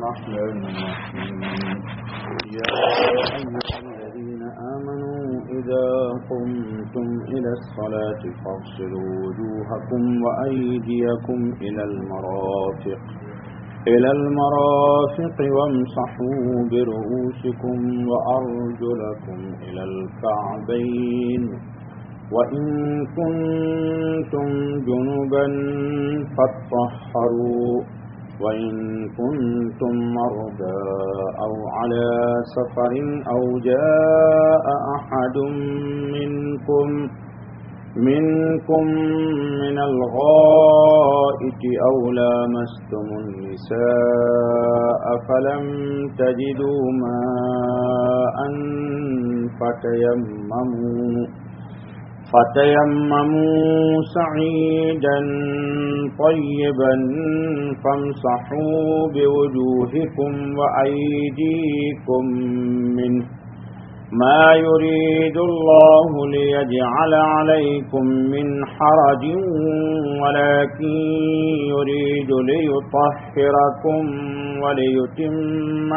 الرحمن الرحيم يا أيها الذين آمنوا إذا قمتم إلى الصلاة فاغسلوا وجوهكم وأيديكم إلى المرافق وامسحوا برؤوسكم وأرجلكم إلى الكعبين وإن كنتم جنبا فاطهروا وإن كنتم مرضى أو على سفر أو جاء أحد منكم من الغائط أو لامستم النساء فلم تجدوا ماء فتيمموا سعيدا طيبا فامسحوا بوجوهكم وأيديكم منه ما يريد الله ليجعل عليكم من حرج ولكن يريد ليطهركم وليتم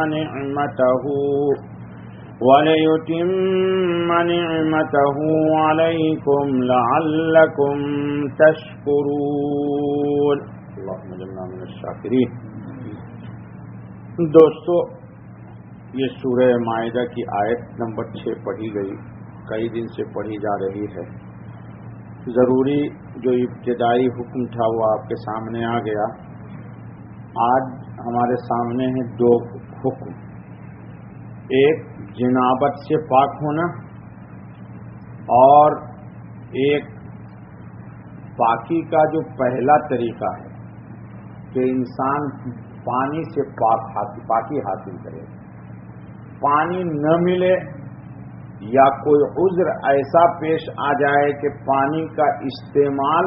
نعمته عليكم لعلكم تشكرون اللهم اجعلنا من الشاکرین۔ دوستو، یہ سورہ مائدہ کی آیت نمبر 6 پڑھی گئی، کئی دن سے پڑھی جا رہی ہے۔ ضروری جو ابتدائی حکم تھا وہ آپ کے سامنے آ گیا۔ آج ہمارے سامنے ہیں 2 حکم، ایک جنابت سے پاک ہونا اور ایک پاکی کا جو پہلا طریقہ ہے کہ انسان پانی سے پاکی حاصل کرے۔ پانی نہ ملے یا کوئی عذر ایسا پیش آ جائے کہ پانی کا استعمال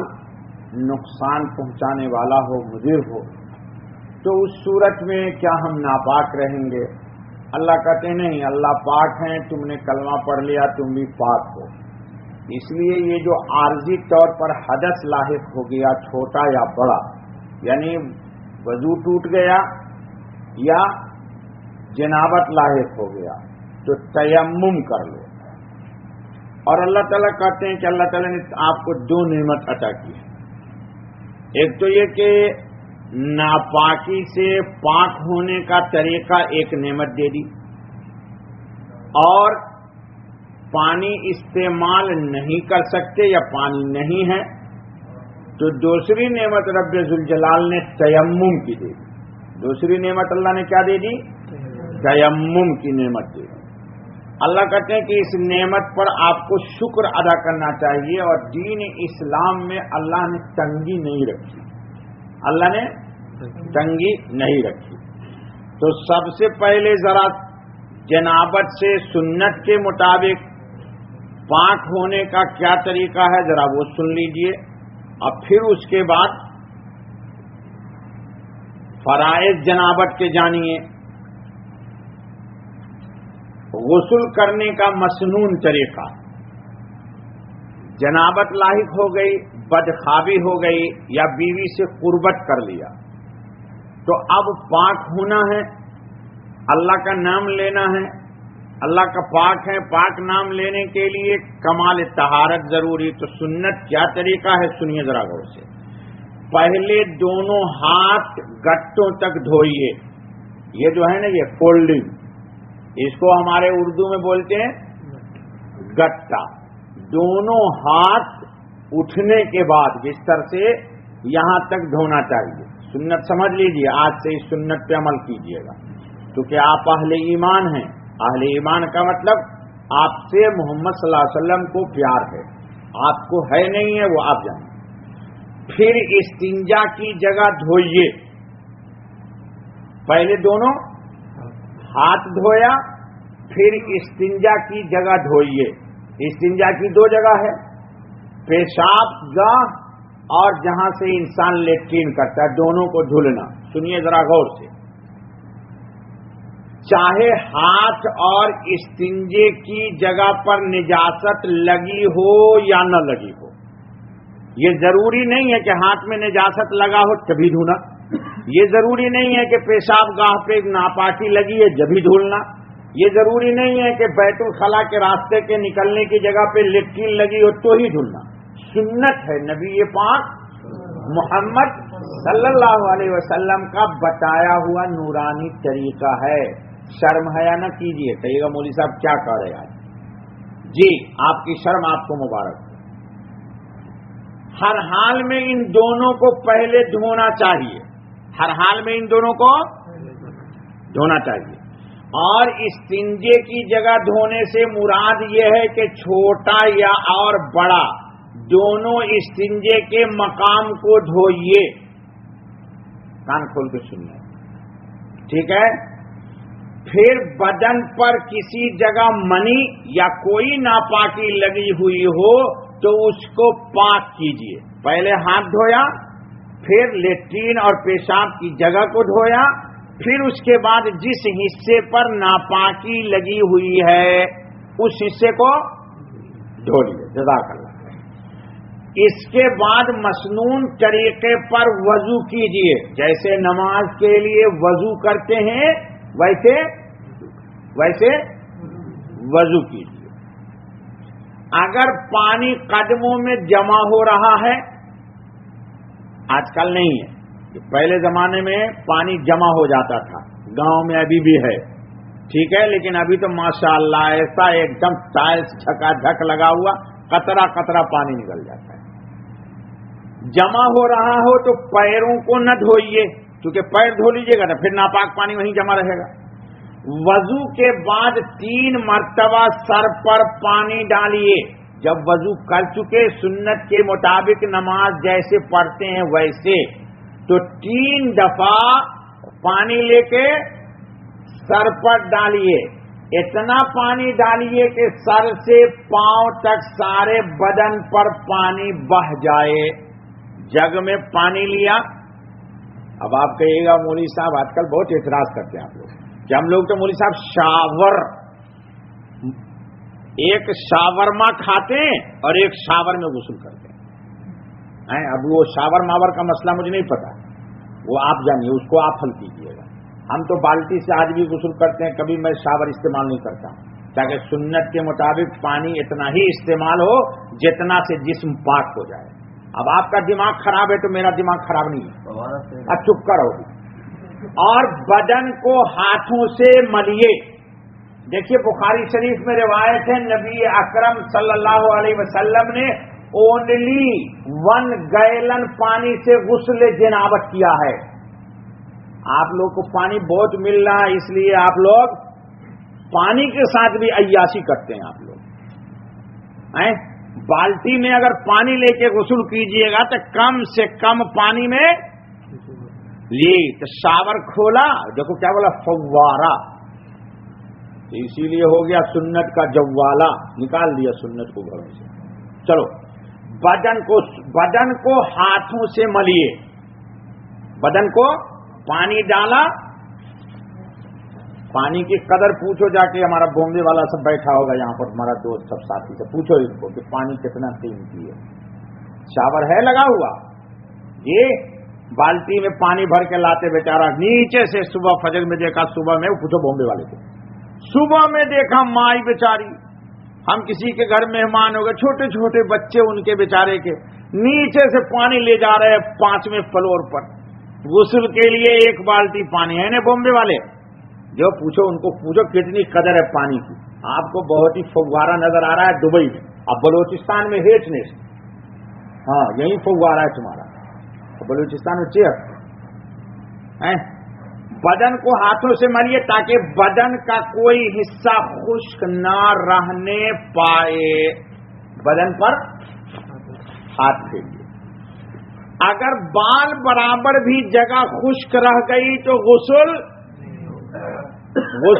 نقصان پہنچانے والا ہو، مضر ہو، تو اس صورت میں کیا ہم ناپاک رہیں گے؟ اللہ کہتے ہیں نہیں، اللہ پاک ہیں، تم نے کلمہ پڑھ لیا، تم بھی پاک ہو۔ اس لیے یہ جو عارضی طور پر حدث لاحق ہو گیا، چھوٹا یا بڑا، یعنی وضو ٹوٹ گیا یا جنابت لاحق ہو گیا، تو تیمم کر لو۔ اور اللہ تعالیٰ کہتے ہیں کہ اللہ تعالیٰ نے آپ کو 2 نعمت عطا کی ہے۔ ایک تو یہ کہ ناپاکی سے پاک ہونے کا طریقہ ایک نعمت دے دی، اور پانی استعمال نہیں کر سکتے یا پانی نہیں ہے تو دوسری نعمت رب ذوالجلال نے تیمم کی دے دی۔ دوسری نعمت اللہ نے کیا دے دی؟ تیمم کی نعمت دے دی۔ اللہ کہتے ہیں کہ اس نعمت پر آپ کو شکر ادا کرنا چاہیے، اور دین اسلام میں اللہ نے تنگی نہیں رکھی، اللہ نے تنگی نہیں رکھی۔ تو سب سے پہلے ذرا جنابت سے سنت کے مطابق پاک ہونے کا کیا طریقہ ہے ذرا وہ سن لیجئے، اور پھر اس کے بعد فرائض جنابت کے جانیے۔ غسل کرنے کا مسنون طریقہ، جنابت لاحق ہو گئی، بدخوابی ہو گئی یا بیوی سے قربت کر لیا، تو اب پاک ہونا ہے، اللہ کا نام لینا ہے، اللہ کا پاک ہے، پاک نام لینے کے لیے کمال طہارت ضروری۔ تو سنت کیا طریقہ ہے سنیے ذرا غور سے۔ پہلے دونوں ہاتھ گٹوں تک دھوئیے، یہ جو ہے نا یہ فولڈنگ، اس کو ہمارے اردو میں بولتے ہیں گٹا۔ دونوں ہاتھ اٹھنے کے بعد بستر سے یہاں تک دھونا چاہیے۔ سنت سمجھ لیجئے، آج سے اس سنت پہ عمل کیجئے گا، کیونکہ آپ اہل ایمان ہیں۔ اہل ایمان کا مطلب آپ سے محمد صلی اللہ علیہ وسلم کو پیار ہے، آپ کو ہے نہیں ہے وہ آپ جانیں۔ پھر استنجا کی جگہ دھوئیے، پہلے دونوں ہاتھ دھویا، پھر استنجا کی جگہ دھوئیے۔ استنجا کی 2 جگہ ہے، پیشاب گاہ اور جہاں سے انسان لیٹرین کرتا ہے، دونوں کو دھلنا۔ سنیے ذرا غور سے، چاہے ہاتھ اور استنجے کی جگہ پر نجاست لگی ہو یا نہ لگی ہو، یہ ضروری نہیں ہے کہ ہاتھ میں نجاست لگا ہو تبھی دھونا، یہ ضروری نہیں ہے کہ پیشاب گاہ پہ ناپاکی لگی ہے جبھی دھلنا، یہ ضروری نہیں ہے کہ بیت الخلا کے راستے کے نکلنے کی جگہ پہ لیٹرین لگی ہو تو ہی دھلنا۔ سنت ہے نبی پاک محمد صلی اللہ علیہ وسلم کا بتایا ہوا نورانی طریقہ ہے۔ شرم حیا نہ کیجیے، کہیے گا مولوی صاحب کیا کہہ رہے آج؟ جی آپ کی شرم آپ کو مبارک۔ ہر حال میں ان دونوں کو پہلے دھونا چاہیے، ہر حال میں ان دونوں کو دھونا چاہیے۔ اور استنجے کی جگہ دھونے سے مراد یہ ہے کہ چھوٹا یا اور بڑا دونوں استنجے کے مقام کو دھوئیے۔ کان کھول کے سنیے، ٹھیک ہے؟ پھر بدن پر کسی جگہ منی یا کوئی ناپاکی لگی ہوئی ہو تو اس کو پاک کیجیے۔ پہلے ہاتھ دھویا، پھر لیٹرین اور پیشاب کی جگہ کو دھویا، پھر اس کے بعد جس حصے پر ناپاکی لگی ہوئی ہے اس حصے کو دھو لیجیے۔ جزاک اللہ۔ اس کے بعد مسنون طریقے پر وضو کیجیے، جیسے نماز کے لیے وضو کرتے ہیں ویسے وضو کیجیے۔ اگر پانی قدموں میں جمع ہو رہا ہے، آج کل نہیں ہے، پہلے زمانے میں پانی جمع ہو جاتا تھا، گاؤں میں ابھی بھی ہے، ٹھیک ہے، لیکن ابھی تو ماشاءاللہ ایسا ایک دم ٹائلس جھکا جھک لگا ہوا، قطرہ قطرہ پانی نکل جاتا ہے۔ جمع ہو رہا ہو تو پیروں کو نہ دھوئیے، کیونکہ پیر دھو لیجیے گا تو پھر ناپاک پانی وہیں جمع رہے گا۔ وضو کے بعد 3 مرتبہ سر پر پانی ڈالیے۔ جب وضو کر چکے سنت کے مطابق نماز جیسے پڑھتے ہیں ویسے، تو 3 دفعہ پانی لے کے سر پر ڈالیے۔ اتنا پانی ڈالیے کہ سر سے پاؤں تک سارے بدن پر پانی بہ جائے۔ جگ میں پانی لیا۔ اب آپ کہیے گا مولوی صاحب آج کل بہت اعتراض کرتے ہیں آپ لوگ کہ ہم لوگ تو مولوی صاحب شاور، ایک شاورما کھاتے ہیں اور ایک شاور میں غسل کرتے ہیں۔ اب وہ شاور ماور کا مسئلہ مجھے نہیں پتا، وہ آپ جانیے، اس کو آپ حل کیجیے گا۔ ہم تو بالٹی سے آج بھی غسل کرتے ہیں، کبھی میں شاور استعمال نہیں کرتا تاکہ سنت کے مطابق پانی اتنا ہی استعمال ہو جتنا سے جسم پاک ہو جائے۔ اب آپ کا دماغ خراب ہے تو میرا دماغ خراب نہیں ہے، اب چپ کرو۔ اور بدن کو ہاتھوں سے ملیے۔ دیکھیے بخاری شریف میں روایت ہے، نبی اکرم صلی اللہ علیہ وسلم نے اونلی 1 گیلن پانی سے غسل جنابت کیا ہے۔ آپ لوگ کو پانی بہت مل رہا ہے، اس لیے آپ لوگ پانی کے ساتھ بھی عیاشی کرتے ہیں۔ آپ لوگ بالٹی میں اگر پانی لے کے غسل کیجئے گا تو کم سے کم پانی میں لی، تو شاور کھولا، دیکھو کیا بولا، فوارہ، تو اسی لیے ہو گیا سنت کا جوالا، نکال دیا سنت کو گھروں سے۔ چلو بدن کو ہاتھوں سے ملیے، بدن کو پانی ڈالا۔ پانی کی قدر پوچھو، جا کے ہمارا بومبے والا سب بیٹھا ہوگا یہاں پر، ہمارا دوست سب ساتھی سے پوچھو ان کو کہ پانی کتنا قیمتی ہے۔ شاور ہے لگا ہوا، یہ بالٹی میں پانی بھر کے لاتے بیچارہ نیچے سے، صبح فجر میں دیکھا، صبح میں پوچھو بومبے والے کو، صبح میں دیکھا مائی بیچاری، ہم کسی کے گھر مہمان ہو گئے، چھوٹے چھوٹے بچے ان کے بیچارے کے، نیچے سے پانی لے جا رہے ہیں 5ویں فلور پر غسل کے لیے، 1 بالٹی پانی ہے نا بومبے والے۔ جو پوچھو ان کو پوچھو کتنی قدر ہے پانی کی۔ آپ کو بہت ہی فوارہ نظر آ رہا ہے دبئی میں، اب بلوچستان میں ہیچ نہیں، ہاں یہی فوارہ ہے تمہارا، بلوچستان میں چیئر۔ بدن کو ہاتھوں سے ملیے تاکہ بدن کا کوئی حصہ خشک نہ رہنے پائے۔ بدن پر ہاتھ پھیریے۔ اگر بال برابر بھی جگہ خشک رہ گئی تو غسل نہ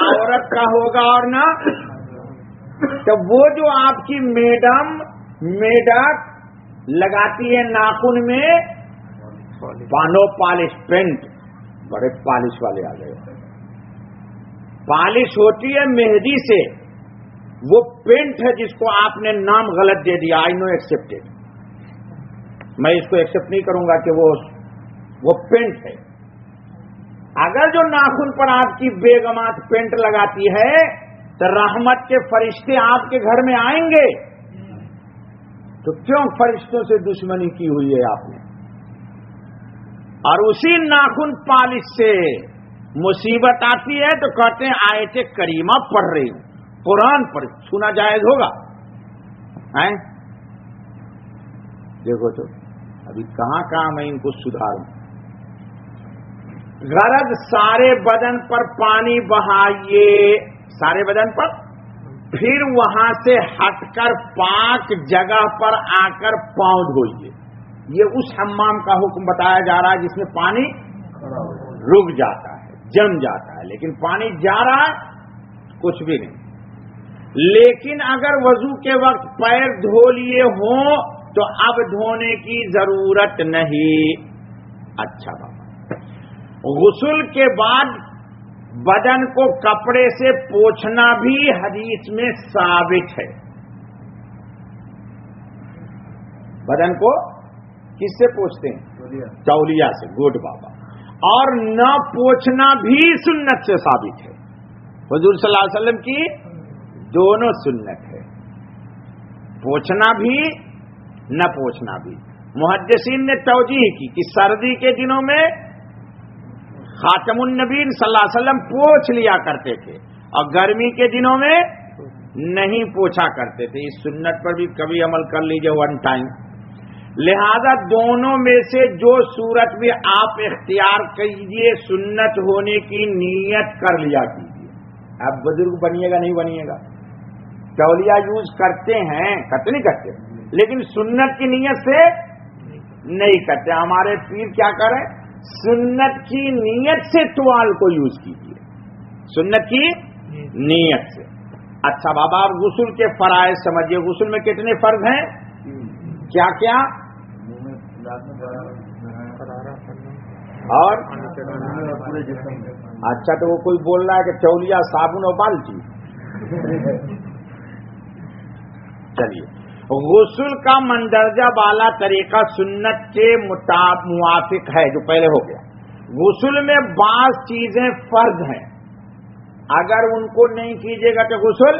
عورت کا ہوگا اور نہ، تو وہ جو آپ کی میڈک لگاتی ہے ناخن میں، پانو پالش پینٹ، بڑے پالش والے آ گئے، پالش ہوتی ہے مہندی سے، وہ پینٹ ہے جس کو آپ نے نام غلط دے دیا، آئی نو ایکسپٹیڈ۔ میں اس کو ایکسپٹ نہیں کروں گا کہ وہ پینٹ ہے. اگر جو ناخن پر آپ کی بیگمات پینٹ لگاتی ہے تو رحمت کے فرشتے آپ کے گھر میں آئیں گے. تو کیوں فرشتوں سے دشمنی کی ہوئی ہے آپ نے؟ اور اسی ناخن پالش سے مصیبت آتی ہے تو کہتے ہیں آیت کریمہ پڑھ رہی ہوں، قرآن پر سنا جائز ہوگا؟ دیکھو تو ابھی کہاں میں ان کو سدھاروں. غرض سارے بدن پر پانی بہائیے، سارے بدن پر، پھر وہاں سے ہٹ کر پاک جگہ پر آ کر پاؤں دھوئیے. یہ اس حمام کا حکم بتایا جا رہا ہے جس میں پانی رک جاتا ہے، جم جاتا ہے، لیکن پانی جا رہا ہے کچھ بھی نہیں. لیکن اگر وضو کے وقت پیر دھو لیے ہوں تو اب دھونے کی ضرورت نہیں. اچھا بابا، غسل کے بعد بدن کو کپڑے سے پوچھنا بھی حدیث میں ثابت ہے. بدن کو کس سے پوچھتے ہیں؟ تولیہ سے. گڈ بابا. اور نہ پوچھنا بھی سنت سے ثابت ہے. حضور صلی اللہ علیہ وسلم کی دونوں سنت ہے، پوچھنا بھی نہ پوچھنا بھی. محدثین نے توجیہ کی کہ سردی کے دنوں میں خاتم النبیین صلی اللہ علیہ وسلم پوچھ لیا کرتے تھے اور گرمی کے دنوں میں نہیں پوچھا کرتے تھے. اس سنت پر بھی کبھی عمل کر لیجئے ون ٹائم. لہذا دونوں میں سے جو صورت بھی آپ اختیار کیجئے، سنت ہونے کی نیت کر لیا کیجئے. آپ بزرگ بنیے گا نہیں بنیے گا، تولیہ یوز کرتے ہیں، کرتے نہیں کرتے، لیکن سنت کی نیت سے نہیں کرتے. ہمارے پیر کیا کریں؟ سنت کی نیت سے ٹوال کو یوز کیجیے، سنت کی نیت سے. اچھا بابا، آپ غسل کے فرائض سمجھیے. غسل میں کتنے فرض ہیں؟ کیا کیا؟ اور اچھا، تو وہ کوئی بول رہا ہے کہ تولیہ، صابن اور بالٹی. چلیے، غسل کا مندرجہ بالا طریقہ سنت کے موافق ہے جو پہلے ہو گیا. غسل میں بعض چیزیں فرض ہیں، اگر ان کو نہیں کیجیے گا تو غسل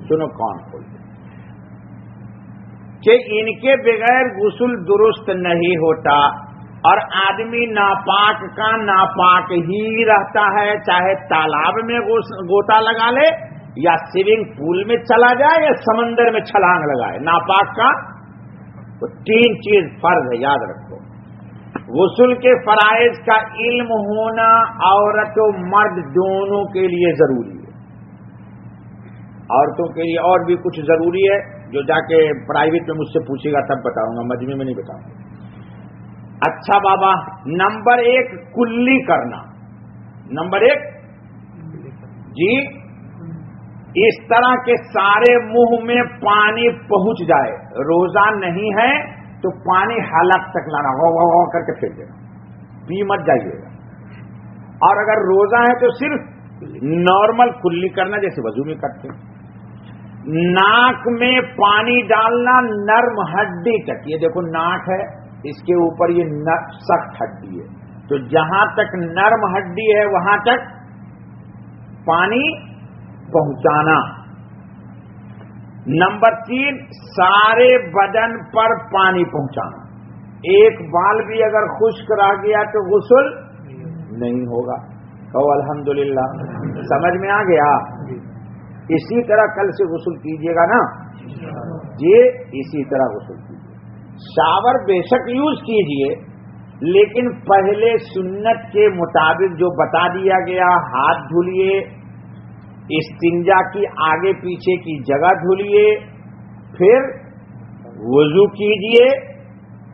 سنو کون کھول کہ ان کے بغیر غسل درست نہیں ہوتا. اور آدمی ناپاک کا ناپاک ہی رہتا ہے، چاہے تالاب میں گوتا لگا لے یا سوئمنگ پول میں چلا جائے یا سمندر میں چھلانگ لگائے. ناپاک کا وہ تین چیز فرض ہے، یاد رکھو. غسل کے فرائض کا علم ہونا عورت و مرد دونوں کے لیے ضروری ہے. عورتوں کے لیے اور بھی کچھ ضروری ہے جو جا کے پرائیویٹ میں مجھ سے پوچھے گا تب بتاؤں گا، مجمع میں نہیں بتاؤں گا. اچھا بابا، نمبر 1 کلی کرنا. نمبر 1 جی، اس طرح کے سارے منہ میں پانی پہنچ جائے. روزہ نہیں ہے تو پانی حلق تک لانا، ہو کر کے پھینک دینا، پی مت جائیے گا. اور اگر روزہ ہے تو صرف نارمل کلی کرنا جیسے وضو میں کرتے. ناک میں پانی ڈالنا نرم ہڈی تک. یہ دیکھو ناک ہے، اس کے اوپر یہ سخت ہڈی ہے، تو جہاں تک نرم ہڈی ہے وہاں تک پانی پہنچانا. نمبر 3 سارے بدن پر پانی پہنچانا. ایک بال بھی اگر خشک رہ گیا تو غسل نہیں ہوگا. کہو الحمدللہ. سمجھ میں آ گیا؟ اسی طرح کل سے غسل کیجیے گا نا جی، اسی طرح غسل کیجیے. شاور بے شک یوز کیجیے، لیکن پہلے سنت کے مطابق جو بتا دیا گیا، ہاتھ دھولیے، استنجا کی آگے پیچھے کی جگہ دھولیے، پھر وضو کیجیے.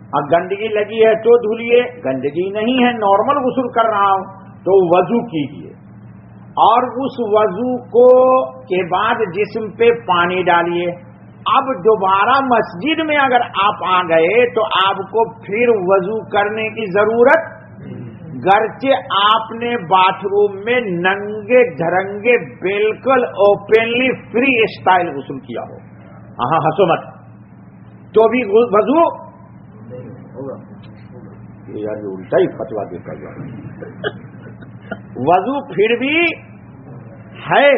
اور گندگی لگی ہے تو دھولیے، گندگی نہیں ہے نارمل غسل کر رہا ہوں تو وضو کیجیے. اور اس وضو کو کے بعد جسم پہ پانی ڈالیے. اب دوبارہ مسجد میں اگر آپ آ گئے تو آپ کو پھر وضو کرنے کی ضرورت، گرچہ آپ نے باتھ روم میں ننگے دھرنگے بالکل اوپنلی فری اسٹائل غسل کیا ہو، ہنسو مت، تو بھی وضو یار یہ الٹا ہی فتوا دیتا گیا. وضو پھر بھی ہے,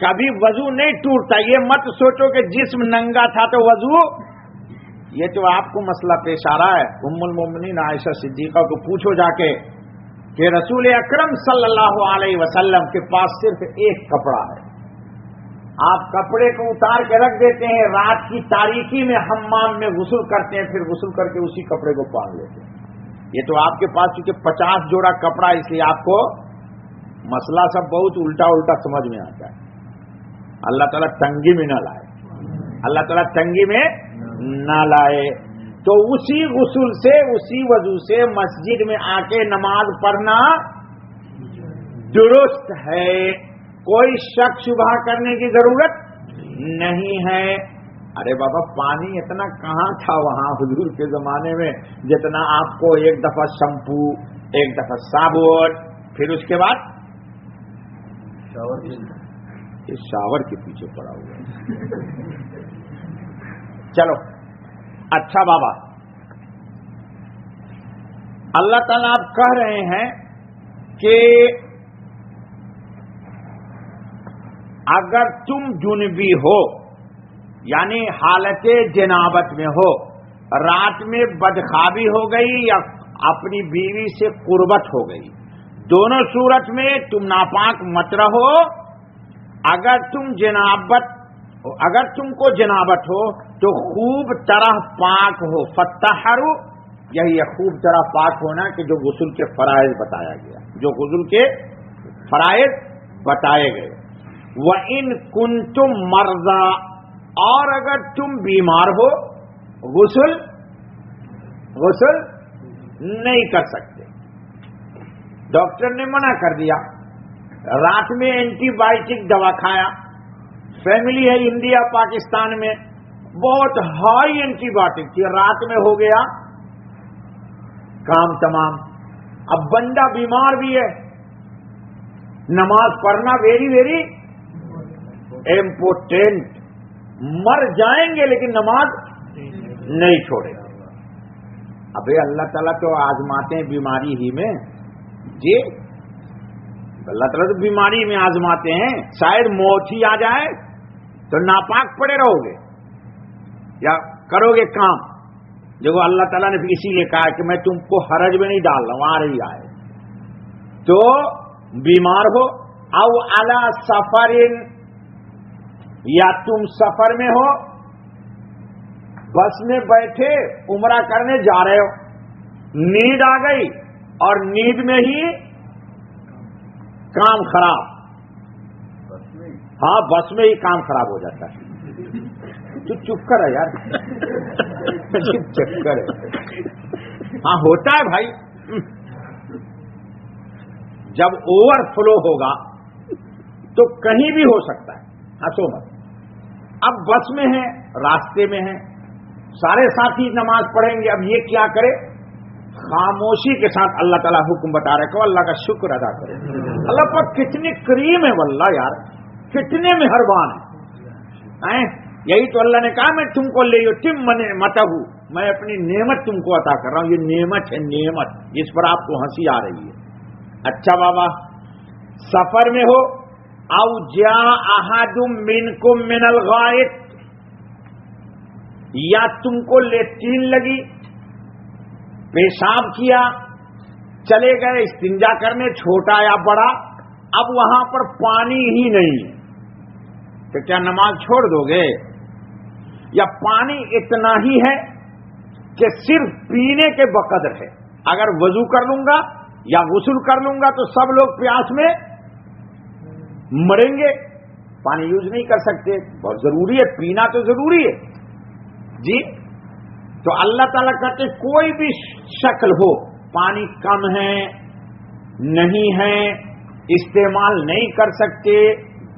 کبھی وضو نہیں ٹوٹتا. یہ مت سوچو کہ جسم ننگا تھا تو وضو. یہ تو آپ کو مسئلہ پیش آ رہا ہے. ام المومنین عائشہ صدیقہ کو پوچھو جا کے کہ رسول اکرم صلی اللہ علیہ وسلم کے پاس صرف ایک کپڑا ہے, آپ کپڑے کو اتار کے رکھ دیتے ہیں, رات کی تاریکی میں حمام میں غسل کرتے ہیں, پھر غسل کر کے اسی کپڑے کو پہن لیتے ہیں. یہ تو آپ کے پاس چونکہ 50 جوڑا کپڑا, اس لیے آپ کو مسئلہ سب بہت الٹا الٹا سمجھ میں آتا ہے. اللہ تعالیٰ تنگی میں نہ لائے, اللہ تعالیٰ تنگی میں نہ لائے. تو اسی غسل سے, اسی وضو سے مسجد میں آ کے نماز پڑھنا درست ہے, کوئی شک شبہ کرنے کی ضرورت نہیں ہے. ارے بابا پانی اتنا کہاں تھا وہاں حضور کے زمانے میں جتنا آپ کو ایک دفعہ شیمپو, ایک دفعہ صابن, پھر اس کے بعد شاور کے پیچھے پڑا ہوا ہے. چلو اچھا بابا, اللہ تعالیٰ آپ کہہ رہے ہیں کہ اگر تم جنبی ہو, یعنی حالت جنابت میں ہو, رات میں بدخوابی ہو گئی یا اپنی بیوی سے قربت ہو گئی, دونوں صورت میں تم ناپاک مت رہو. اگر تم کو جنابت ہو تو خوب طرح پاک ہو. فتحرو, یہی ہے خوب طرح پاک ہونا کہ جو غسل کے فرائض بتایا گیا, جو غسل کے فرائض بتائے گئے. وَإِن كُنتُم مَّرْضَىٰ, اور اگر تم بیمار ہو غسل نہیں کر سکتے, ڈاکٹر نے منع کر دیا, رات میں اینٹی بائیوٹک دوا کھایا. فیملی ہے انڈیا پاکستان میں, بہت ہائی اینٹی بائیوٹک تھی, رات میں ہو گیا کام تمام. اب بندہ بیمار بھی ہے, نماز پڑھنا ویری ویری امپورٹینٹ. مر جائیں گے لیکن نماز نہیں چھوڑیں گے. ابے اللہ تعالیٰ تو آزماتے ہیں بیماری ہی میں. جی اللہ تعالیٰ تو بیماری میں آزماتے ہیں. شاید موت ہی آ جائے تو ناپاک پڑے رہو گے یا کرو گے کام. دیکھو اللہ تعالیٰ نے اسی لیے کہا کہ میں تم کو حرج میں نہیں ڈال رہا ہوں, آ رہی آئے. تو بیمار ہو, او علی سفرن, یا تم سفر میں ہو, بس میں بیٹھے عمرہ کرنے جا رہے ہو, نیند آ گئی اور نیند میں ہی کام خراب. ہاں بس میں ہی کام خراب ہو جاتا ہے. تو چپ کر ہے یار, چکر ہے. ہاں ہوتا ہے بھائی, جب اوور فلو ہوگا تو کہیں بھی ہو سکتا ہے. ہنسو مت. اب بس میں ہیں, راستے میں ہیں, سارے ساتھی نماز پڑھیں گے. اب یہ کیا کرے, خاموشی کے ساتھ اللہ تعالیٰ حکم بتا رہے کہ اللہ کا شکر ادا کرے. اللہ پر کتنی کریم ہے واللہ یار, کتنے مہربان ہیں. یہی تو اللہ نے کہا میں تم کو لے تم نعمتہ, میں اپنی نعمت تم کو عطا کر رہا ہوں. یہ نعمت ہے, نعمت, جس پر آپ کو ہنسی آ رہی ہے. اچھا بابا, سفر میں ہو, او جاء احد منکم من الغائط, یا تم کو لیٹرین لگی, پیشاب کیا, چلے گئے استنجا کرنے, چھوٹا یا بڑا, اب وہاں پر پانی ہی نہیں, تو کیا نماز چھوڑ دو گے؟ یا پانی اتنا ہی ہے کہ صرف پینے کے بقدر ہے, اگر وضو کر لوں گا یا غسل کر لوں گا تو سب لوگ پیاس میں مریں گے, پانی یوز نہیں کر سکتے. بہت ضروری ہے, پینا تو ضروری ہے جی. تو اللہ تعالیٰ کہتے کوئی بھی شکل ہو, پانی کم ہے, نہیں ہے, استعمال نہیں کر سکتے,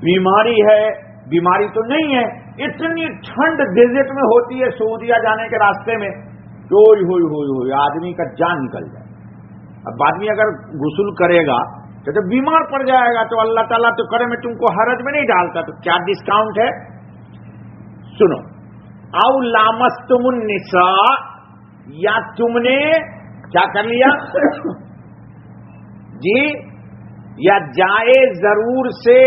بیماری ہے, بیماری تو نہیں ہے, اتنی ٹھنڈ ڈیزرٹ میں ہوتی ہے سعودیہ جانے کے راستے میں, ہوئی آدمی کا جان نکل جائے. اب آدمی اگر غسل کرے گا تو بیمار پڑ جائے گا, تو اللہ تعالیٰ تو کرے میں تم کو حرج میں نہیں ڈالتا, تو کیا ڈسکاؤنٹ ہے؟ سنو, او لامستم النساء, یا تم نے کیا کر لیا جی، یا جائے ضرور سے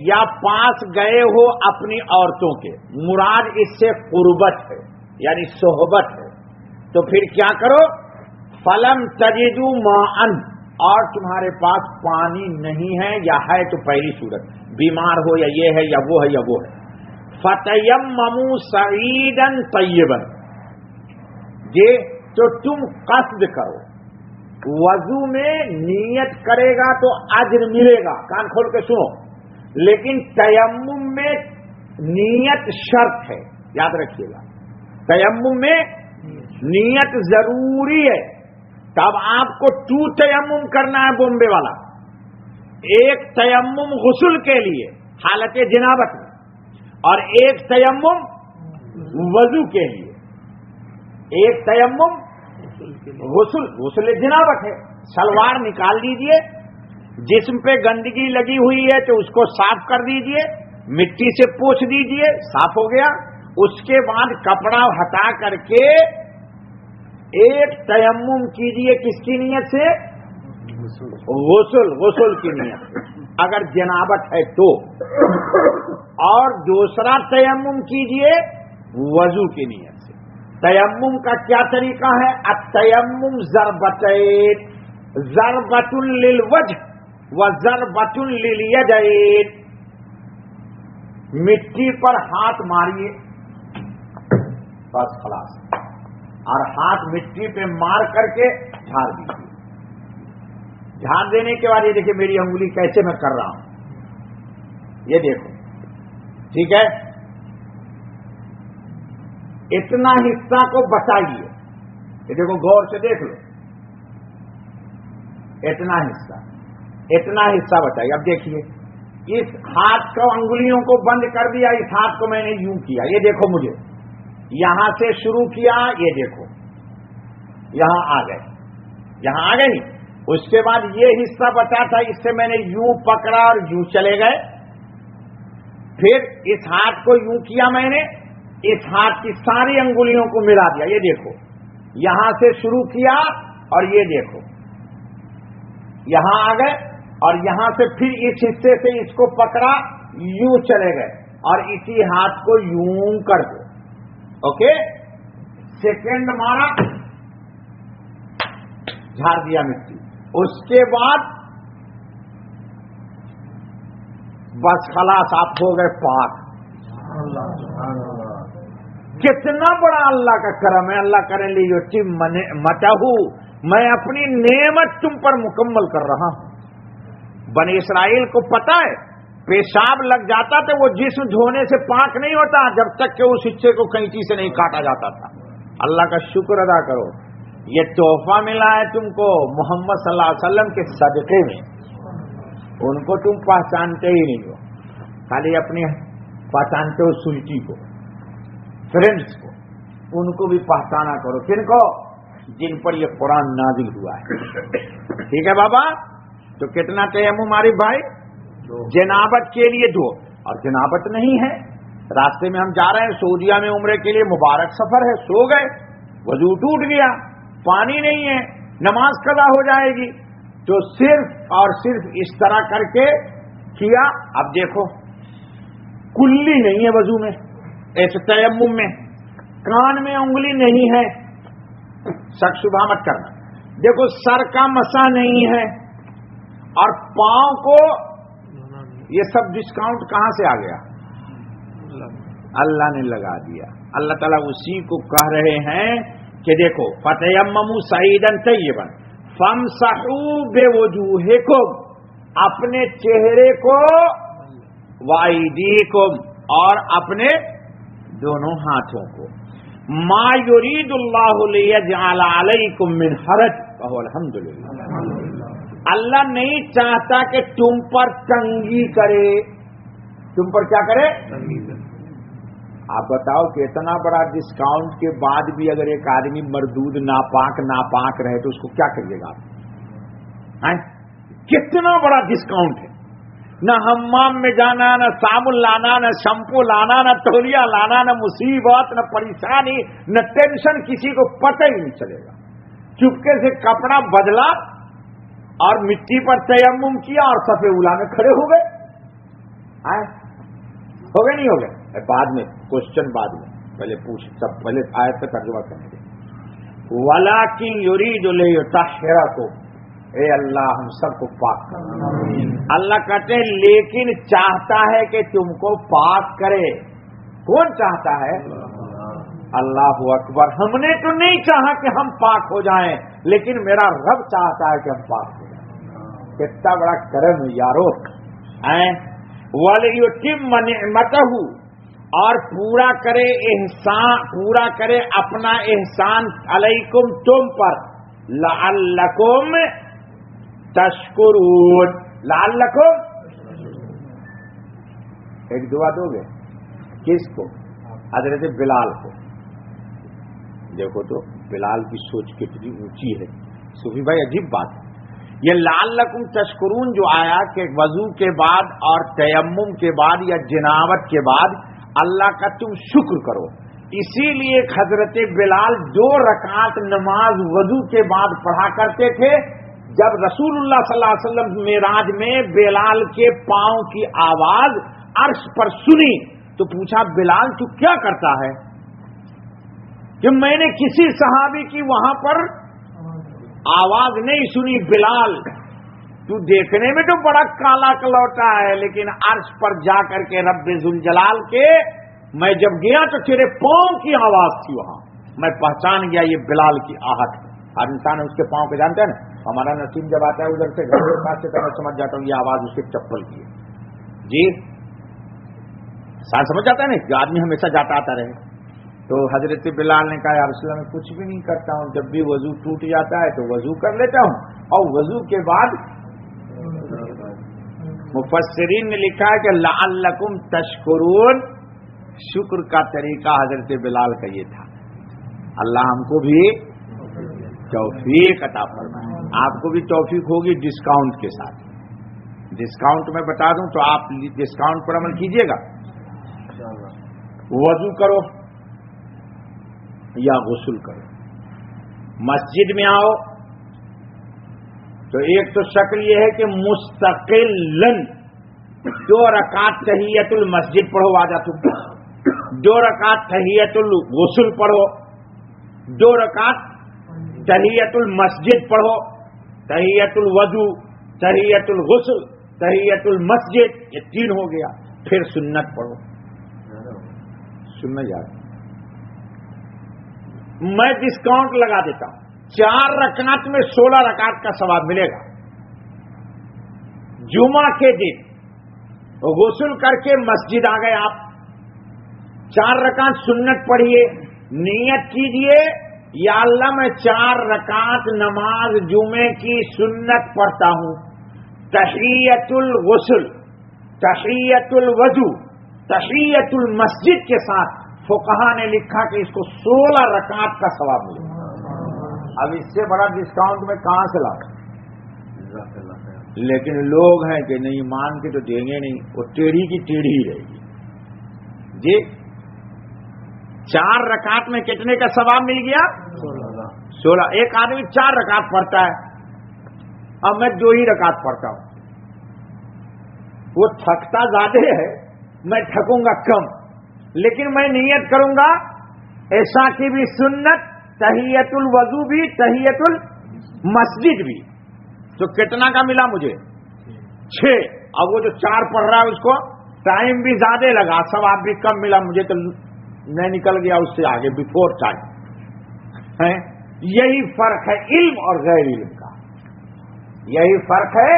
یا پاس گئے ہو اپنی عورتوں کے، مراد اس سے قربت ہے یعنی صحبت ہے، تو پھر کیا کرو، فلم تجدوا ماء، اور تمہارے پاس پانی نہیں ہے یا ہے تو پہلی صورت بیمار ہو یا یہ ہے یا وہ ہے یا وہ ہے، فتیمموا صعیدا طیبا، یہ تو تم قصد کرو، وضو میں نیت کرے گا تو اجر ملے گا، کان کھول کے سنو، لیکن تیمم میں نیت شرط ہے، یاد رکھیے گا، تیمم میں نیت ضروری ہے، تب آپ کو 2 تیمم کرنا ہے بومبے والا، ایک تیمم غسل کے لیے حالت جنابت میں، اور ایک تیمم وضو کے لیے، ایک تیمم غسل جنابت ہے، شلوار نکال دیجئے، جسم پہ گندگی لگی ہوئی ہے تو اس کو صاف کر دیجئے، مٹی سے پوچھ دیجئے، صاف ہو گیا، اس کے بعد کپڑا ہٹا کر کے ایک تیمم کیجئے، کس کی نیت سے، غسل کی نیت سے اگر جنابت ہے تو، اور دوسرا تیمم کیجئے وضو کی نیت سے۔ تیمم کا کیا طریقہ ہے، التیمم ضربتین، ضربۃ للوجہ و ضربۃ للیدین، مٹی پر ہاتھ ماریے بس خلاص، اور ہاتھ مٹی پہ مار کر کے جھاڑ دیجیے، جھاڑ دینے کے بعد یہ دیکھیے میری انگلی کیسے میں کر رہا ہوں، یہ دیکھو ٹھیک ہے، اتنا حصہ کو بچائیے، یہ دیکھو غور سے دیکھ لو، اتنا حصہ بچائیے۔ اب دیکھیے اس ہاتھ کو انگلیوں کو بند کر دیا، اس ہاتھ کو میں نے یوں کیا، یہ دیکھو مجھے یہاں سے شروع کیا، یہ دیکھو یہاں آ گئے نہیں، اس کے بعد یہ حصہ بچا تھا، اس سے میں نے یوں پکڑا اور یوں چلے گئے، پھر اس ہاتھ کو یوں کیا میں نے، اس ہاتھ کی ساری انگلیوں کو ملا دیا، یہ دیکھو یہاں سے شروع کیا اور یہ دیکھو یہاں آ گئے، اور یہاں سے پھر اس حصے سے اس کو پکڑا، یوں چلے گئے، اور اسی ہاتھ کو یوں کر دو، اوکے، سیکنڈ مارا، جھاڑ دیا مٹی، اس کے بعد بس خلاص آپ ہو گئے پاک۔ کتنا بڑا اللہ کا کرم ہے، اللہ کرے لی متہو، میں اپنی نعمت تم پر مکمل کر رہا ہوں۔ بنی اسرائیل کو پتا ہے پیشاب لگ جاتا تو وہ جسم دھونے سے پاک نہیں ہوتا جب تک کہ اس حصے کو کینچی سے نہیں کاٹا جاتا تھا۔ اللہ کا شکر ادا کرو، یہ تحفہ ملا ہے تم کو محمد صلی اللہ علیہ وسلم کے صدقے میں، ان کو تم پہچانتے ہی نہیں ہو، خالی اپنی پہچانتے ہو سلٹی کو، فرینڈز کو، ان کو بھی پہچانا کرو، کن کو، جن پر یہ قرآن نازل ہوا ہے، ٹھیک ہے بابا؟ تو کتنا تیمم عارف بھائی؟ جنابت کے لیے 2، اور جنابت نہیں ہے، راستے میں ہم جا رہے ہیں سعودیہ میں عمرے کے لیے، مبارک سفر ہے، سو گئے، وضو ٹوٹ گیا، پانی نہیں ہے، نماز قضا ہو جائے گی، تو صرف اور صرف اس طرح کر کے کیا۔ اب دیکھو کلی نہیں ہے وضو میں، ایسے تیمم میں کان میں انگلی نہیں ہے، شک شبہ مت کرنا، دیکھو سر کا مسا نہیں ہے، اور پاؤں کو، یہ سب ڈسکاؤنٹ کہاں سے آ گیا؟ اللہ نے لگا دیا۔ اللہ تعالیٰ اسی کو کہہ رہے ہیں کہ دیکھو فتیمموا صعیدا طیبا فامسحوا بوجوہکم، اپنے چہرے کو، وایدیکم، اور اپنے دونوں ہاتھوں کو، ما یرید اللہ لیجعل علیکم من حرج فہو الحمدللہ، اللہ نہیں چاہتا کہ تم پر تنگی کرے، تم پر کیا کرے؟ آپ بتاؤ کہ اتنا بڑا ڈسکاؤنٹ کے بعد بھی اگر ایک آدمی مردود ناپاک رہے تو اس کو کیا کریے گا آپ؟ کتنا بڑا ڈسکاؤنٹ ہے، نہ حمام میں جانا، نہ صابن لانا، نہ شیمپو لانا، نہ تولیہ لانا، نہ مصیبت، نہ پریشانی، نہ ٹینشن، کسی کو پتہ ہی نہیں چلے گا. چپکے سے کپڑا بدلا اور مٹی پر تیمم کیا اور صف اولا میں کھڑے ہو گئے. ہو گئے نہیں ہو گئے؟ بعد میں کوشچن، بعد میں پہلے پوچھ، سب پہلے آیت کا ترجمہ کریں گے. وَلَٰكِن يُرِيدُ لِيُطَهِّرَكُمْ، اے اللہ ہم سب کو پاک کر. اللہ کہتے ہیں لیکن چاہتا ہے کہ تم کو پاک کرے. کون چاہتا ہے؟ اللہ اکبر. ہم نے تو نہیں چاہا کہ ہم پاک ہو جائیں، لیکن میرا رب چاہتا ہے کہ ہم پاک ہو جائیں. کتنا بڑا کرم یارو. وَلِيُتِمَّ نِعْمَتَهُ، اور پورا کرے احسان، پورا کرے اپنا احسان علیکم، تم پر. لعلکم تشکرون، لعلکم. ایک دعا دو گے کس کو؟ حضرت بلال کو. دیکھو تو بلال کی سوچ کتنی اونچی ہے. صوفی بھائی عجیب بات ہے. یہ لعلکم تشکرون جو آیا کہ وضو کے بعد اور تیمم کے بعد یا جنابت کے بعد اللہ کا تم شکر کرو. اسی لیے حضرت بلال 2 رکعت نماز وضو کے بعد پڑھا کرتے تھے. جب رسول اللہ صلی اللہ علیہ وسلم معراج میں بلال کے پاؤں کی آواز عرش پر سنی تو پوچھا بلال تو کیا کرتا ہے؟ کہ میں نے کسی صحابی کی وہاں پر آواز نہیں سنی. بلال تو دیکھنے میں تو بڑا کالا کلوٹا ہے، لیکن عرش پر جا کر کے رب ذوالجلال کے میں جب گیا تو تیرے پاؤں کی آواز تھی وہاں. میں پہچان گیا یہ بلال کی آہٹ ہے. ہر انسان اس کے پاؤں کو جانتا ہے نا. ہمارا نسیم جب آتا ہے ادھر سے گھر کے پاس سے تو میں سمجھ جاتا ہوں یہ آواز اس کے چپل کی ہے. جی سمجھ جاتا ہے نا کہ آدمی ہمیشہ جاتا آتا رہے. تو حضرت بلال نے کہا یا رسول اللہ میں کچھ بھی نہیں کرتا ہوں، جب بھی وضو ٹوٹ جاتا ہے تو وضو کر لیتا ہوں، اور وضو کے بعد مفسرین نے لکھا ہے کہ لعلکم تشکرون. شکر کا طریقہ حضرت بلال کا یہ تھا. اللہ ہم کو بھی توفیق عطا فرمائے. آپ کو بھی توفیق ہوگی ڈسکاؤنٹ کے ساتھ. ڈسکاؤنٹ میں بتا دوں تو آپ ڈسکاؤنٹ پر عمل کیجئے گا. وضو کرو یا غسل کرو، مسجد میں آؤ تو ایک تو شکل یہ ہے کہ مستقلاً 2 رکعت تحیت المسجد پڑھو. آ جا تم 2 رکعت تحیت الغسل پڑھو، 2 رکعت تحیت المسجد پڑھو، تحیت الوضو، تحیت الغسل، تحیت المسجد، یہ 3 ہو گیا. پھر سنت پڑھو. سننا یاد میں ڈسکاؤنٹ لگا دیتا ہوں. 4 رکعت میں 16 رکعت کا ثواب ملے گا. جمعہ کے دن غسل کر کے مسجد آ گئے آپ، 4 رکعت سنت پڑھیے، نیت کیجئے یا اللہ میں 4 رکعت نماز جمعے کی سنت پڑھتا ہوں. تحیت الغسل، تحیت الوضو، تحیت المسجد کے ساتھ فقہا نے لکھا کہ اس کو 16 رکعت کا ثواب ملے گا. اب اس سے بڑا ڈسکاؤنٹ میں کہاں سے لاؤں؟ لیکن لوگ ہیں کہ نہیں مان کے تو دیں گے نہیں، وہ ٹیڑھی کی ٹیڑھی ہی رہے گی. جی 4 رکعت میں کتنے کا ثواب مل گیا؟ 16. ایک آدمی 4 رکعت پڑھتا ہے، اب میں 2 ہی رکعت پڑھتا ہوں. وہ تھکتا زیادہ ہے، میں تھکوں گا کم، لیکن میں نیت کروں گا عشاء کی بھی سنت، تحیت الوضو بھی، تحیت المسجد بھی. تو کتنا کا ملا مجھے؟ 6. اب وہ جو 4 پڑھ رہا ہے اس کو ٹائم بھی زیادہ لگا، ثواب بھی کم ملا مجھے، تو میں نکل گیا اس سے آگے بیفور ٹائم. یہی فرق ہے علم اور غیر علم کا. یہی فرق ہے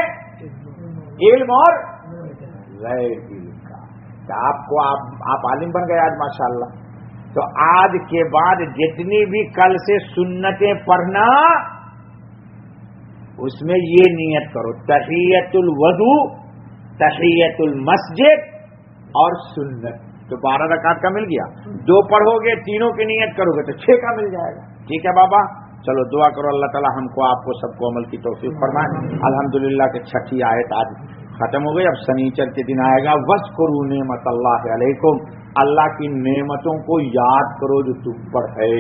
علم اور غیر علم کا. آپ عالم بن گئے آج ماشاءاللہ. تو آج کے بعد جتنی بھی کل سے سنتیں پڑھنا اس میں یہ نیت کرو، تحیت الوضو، تحیت المسجد اور سنت. تو 12 رکعت کا مل گیا. 2 پڑھو گے، تینوں کی نیت کرو گے تو 6 کا مل جائے گا. ٹھیک ہے بابا، چلو دعا کرو اللہ تعالی ہم کو آپ کو سب کو عمل کی توفیق فرمائے. الحمدللہ کہ 6ٹھی آیت آج ختم ہو گئی. اب سنیچر کے دن آئے گا وَاذْكُرُوا نِعْمَتَ اللَّهِ عَلَيْكُمْ, اللہ کی نعمتوں کو یاد کرو جو تم پر ہے.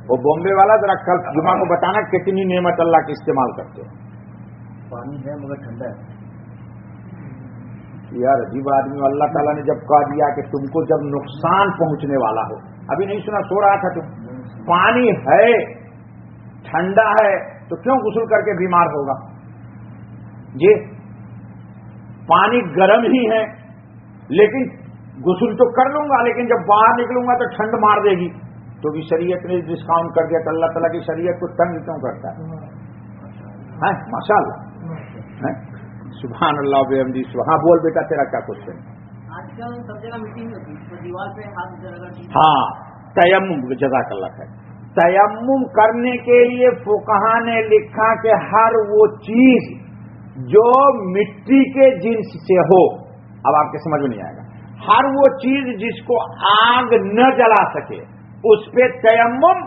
وہ بامبے والا ذرا کل جمعہ کو بتانا کتنی نعمت اللہ کی استعمال کرتے ہو. پانی ہے مگر ٹھنڈا ہے. یار عجیب آدمی. اللہ تعالیٰ نے جب کہا دیا کہ تم کو جب نقصان پہنچنے والا ہو, ابھی نہیں سنا, سو رہا تھا تم, پانی ہے ٹھنڈا ہے تو کیوں غسل کر کے بیمار ہوگا جی. پانی گرم ہی ہے لیکن غسل تو کر لوں گا, لیکن جب باہر نکلوں گا تو ٹھنڈ مار دے گی. تو بھی شریعت نے ڈسکاؤنٹ کر دیا. تو اللہ تعالیٰ کی شریعت کو تنگ کیوں کرتا ہے؟ ماشاء اللہ, سبحان اللہ بحمدہ. ہاں بول بیٹا, تیرا کیا کوشچن؟ آج کل سب جگہ میٹنگ ہوتی ہے, دیوار پہ ہاتھ. ہاں تیمم, جزاک اللہ خیر. تیمم کرنے کے لیے فقہا نے لکھا کہ ہر وہ چیز جو مٹی کے جنس سے ہو. اب آپ کے سمجھ میں نہیں آئے گا. ہر وہ چیز جس کو آگ نہ جلا سکے اس پہ تیمم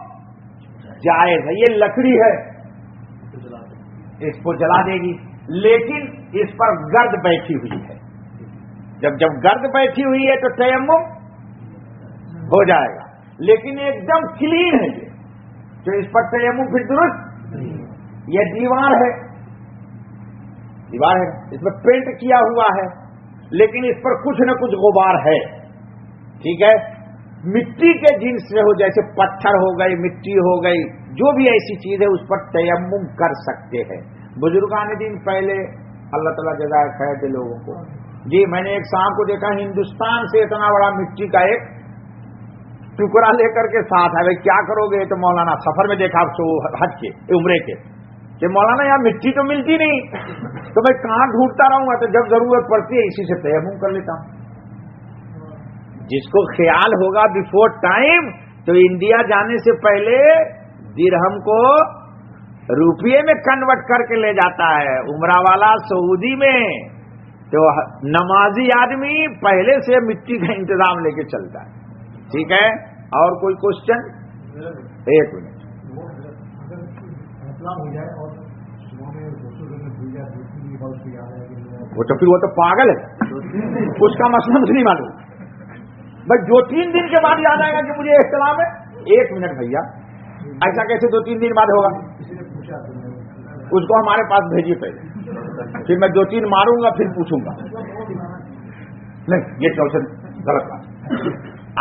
جائز ہے. یہ لکڑی ہے اس کو جلا دے گی, لیکن اس پر گرد بیٹھی ہوئی ہے. جب گرد بیٹھی ہوئی ہے تو تیمم ہو جائے گا, لیکن ایک دم کلین ہے یہ, تو اس پر تیمم پھر درست. یہ دیوار ہے, اس میں پینٹ کیا ہوا ہے لیکن اس پر کچھ نہ کچھ غبار ہے. ٹھیک ہے, مٹی کے جنس سے ہو, جیسے پتھر ہو گئی, مٹی ہو گئی, جو بھی ایسی چیز ہے اس پر تیمم کر سکتے ہیں. بزرگان دین پہلے, اللہ تعالیٰ جزائے خیر دے لوگوں کو. جی میں نے ایک صاحب کو دیکھا ہندوستان سے اتنا بڑا مٹی کا ایک ٹکڑا لے کر کے ساتھ ہے. کیا کرو گے؟ تو مولانا سفر میں دیکھا حج کے عمرے کے کہ مولانا یہاں مٹی تو ملتی نہیں تو میں کہاں ڈھونڈتا رہوں گا, تو جب ضرورت پڑتی ہے اسی سے تیمم کر لیتا ہوں. جس کو خیال ہوگا بیفور ٹائم تو انڈیا جانے سے پہلے درہم کو روپیے میں کنورٹ کر کے لے جاتا ہے. عمرہ والا سعودی میں, تو نمازی آدمی پہلے سے مٹی کا انتظام لے کے چلتا ہے. ٹھیک ہے, اور کوئی کوشچن؟ ایک منٹ. وہ تو پاگل ہے, اس کا مسئلہ مجھے نہیں معلوم. بس 2-3 دن کے بعد یاد آئے گا کہ مجھے احترام ہے. 1 منٹ بھیا, ایسا کیسے 2-3 دن بعد ہوگا؟ اس کو ہمارے پاس بھیجیے پہلے, پھر میں 2-3 ماروں گا پھر پوچھوں گا. نہیں, یہ کوشچن غلط بات.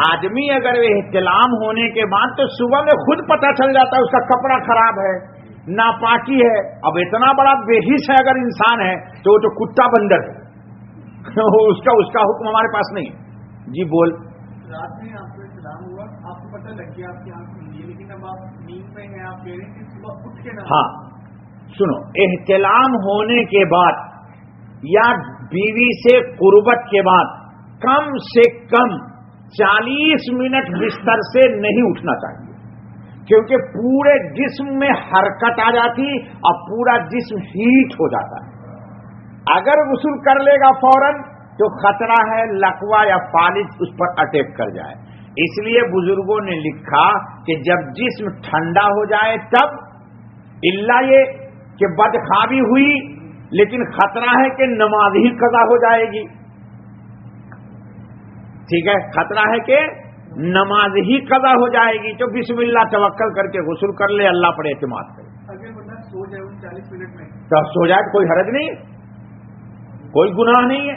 آدمی اگر احتلام ہونے کے بعد تو صبح میں خود پتہ چل جاتا ہے اس کا کپڑا خراب ہے, ناپاکی ہے. اب اتنا بڑا بےحس ہے اگر انسان ہے تو وہ تو کتا بندر ہے. اس کا حکم ہمارے پاس نہیں ہے. جی بول. رات میں آپ کو احتلام ہوا, آپ کو پتہ لگ گیا آپ کی آنکھ کھلی ہے, لیکن اب آپ نیند میں ہیں, آپ کہہ رہے ہیں کہ صبح اٹھ کے نہ. ہاں سنو, احتلام ہونے کے بعد یا بیوی سے قربت کے بعد کم سے کم 40 منٹ بستر سے نہیں اٹھنا چاہیے, کیونکہ پورے جسم میں حرکت آ جاتی اور پورا جسم ہیٹ ہو جاتا ہے. اگر غسل کر لے گا فوراً تو خطرہ ہے لقوہ یا فالج اس پر اٹیک کر جائے. اس لیے بزرگوں نے لکھا کہ جب جسم ٹھنڈا ہو جائے تب, الا یہ کہ بدخوابی ہوئی لیکن خطرہ ہے کہ نماز ہی قضا ہو جائے گی. ٹھیک ہے, خطرہ ہے کہ نماز ہی قضا ہو جائے گی, تو بسم اللہ توکل کر کے غسل کر لے, اللہ پر اعتماد کرے. اگر بندہ سو جائے 40 منٹ میں, تو سو جائے کوئی حرج نہیں ہے, کوئی گناہ نہیں ہے.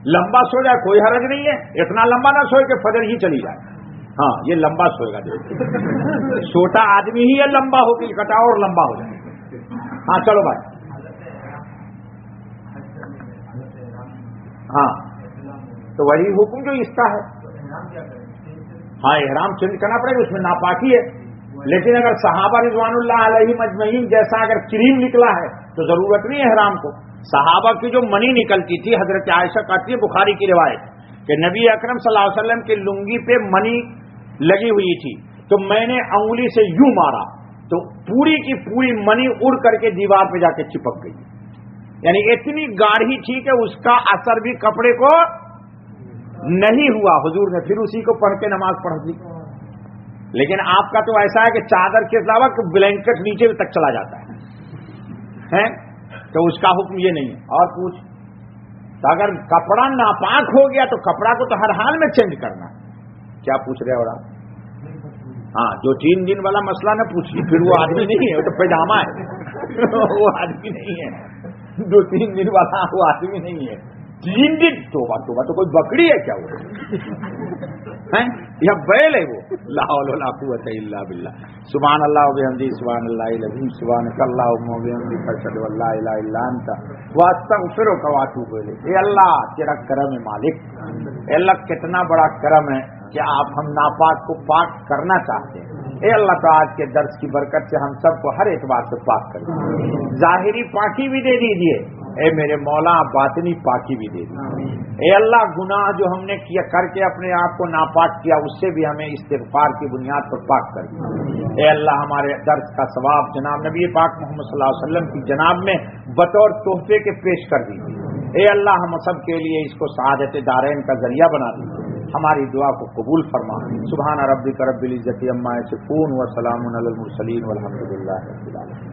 لمبا سو جائے کوئی حرج نہیں ہے. اتنا لمبا نہ سوئے کہ فجر ہی چلی جائے. ہاں یہ لمبا سوئے گا, چھوٹا آدمی ہی ہے لمبا ہو کے کٹا اور لمبا ہو جائے. ہاں چلو بھائی. ہاں تو وہی حکم جو اس کا ہے. ہاں احرام چینج کرنا پڑے گا, اس میں ناپاکی ہے. لیکن اگر صحابہ رضوان اللہ علیہ مجمعین جیسا اگر کریم نکلا ہے تو ضرورت نہیں ہے احرام کو. صحابہ کی جو منی نکلتی تھی, حضرت عائشہ کہتی ہے بخاری کی روایت کہ نبی اکرم صلی اللہ علیہ وسلم کی لنگی پہ منی لگی ہوئی تھی, تو میں نے انگلی سے یوں مارا تو پوری کی پوری منی اڑ کر کے دیوار پہ جا کے چپک گئی. یعنی اتنی گاڑھی تھی کہ اس کا اثر بھی کپڑے کو نہیں ہوا. حضور نے پھر اسی کو پڑھ کے نماز پڑھ دی. لیکن آپ کا تو ایسا ہے کہ چادر کے علاوہ بلینکٹ نیچے تک چلا جاتا ہے, تو اس کا حکم یہ نہیں ہے. اور پوچھ. تو اگر کپڑا ناپاک ہو گیا تو کپڑا کو تو ہر حال میں چینج کرنا ہے. کیا پوچھ رہے اور آپ؟ ہاں، جو 3 دن والا مسئلہ نہ پوچھیے، پھر وہ آدمی نہیں ہے، وہ تو پیجامہ ہے. وہ آدمی نہیں ہے جو 3 دن والا، وہ آدمی نہیں ہے. 3 دن توبہ تو کوئی بکری ہے کیا وہ یا بیل ہے وہ؟ لا حول ولا قوت الا باللہ. سبحان اللہ و بحمدہ، سبحان اللہ العظیم، سبحانک اللہم و بحمدک، اشہد ان لا الہ الا انت واستغفرک واتوب الیک. اے اللہ تیرا کرم ہے مالک، اے اللہ کتنا بڑا کرم ہے کہ آپ ہم ناپاک کو پاک کرنا چاہتے ہیں. اے اللہ تو آج کے درس کی برکت سے ہم سب کو ہر اعتبار سے پاک کر دیجیے. ظاہری پاکی بھی دے دیجیے، اے میرے مولا باطنی پاکی بھی دے دیجیے. اے اللہ گناہ جو ہم نے کیا کر کے اپنے آپ کو ناپاک کیا، اس سے بھی ہمیں استغفار کی بنیاد پر پاک کر دیجیے. اے اللہ ہمارے درس کا ثواب جناب نبی پاک محمد صلی اللہ علیہ وسلم کی جناب میں بطور تحفے کے پیش کر دیجیے. اے اللہ ہم سب کے لیے اس کو سعادت دارین کا ذریعہ بنا دیجیے. ہماری دعا کو قبول فرما. سبحان ربک رب العزت عما یصفون وسلام علی المرسلین والحمد للہ رب العالمین.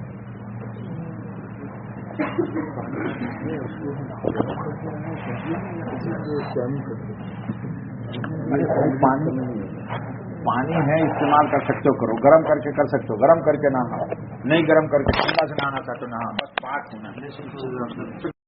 پانی ہے استعمال کر سکتے ہو، کرو، گرم کر کے کر سکتے ہو، گرم کر کے نہانا، نہیں گرم کر کے ٹھنڈا سے نہانا چاہتے ہو نہا، بس پاک ہونا.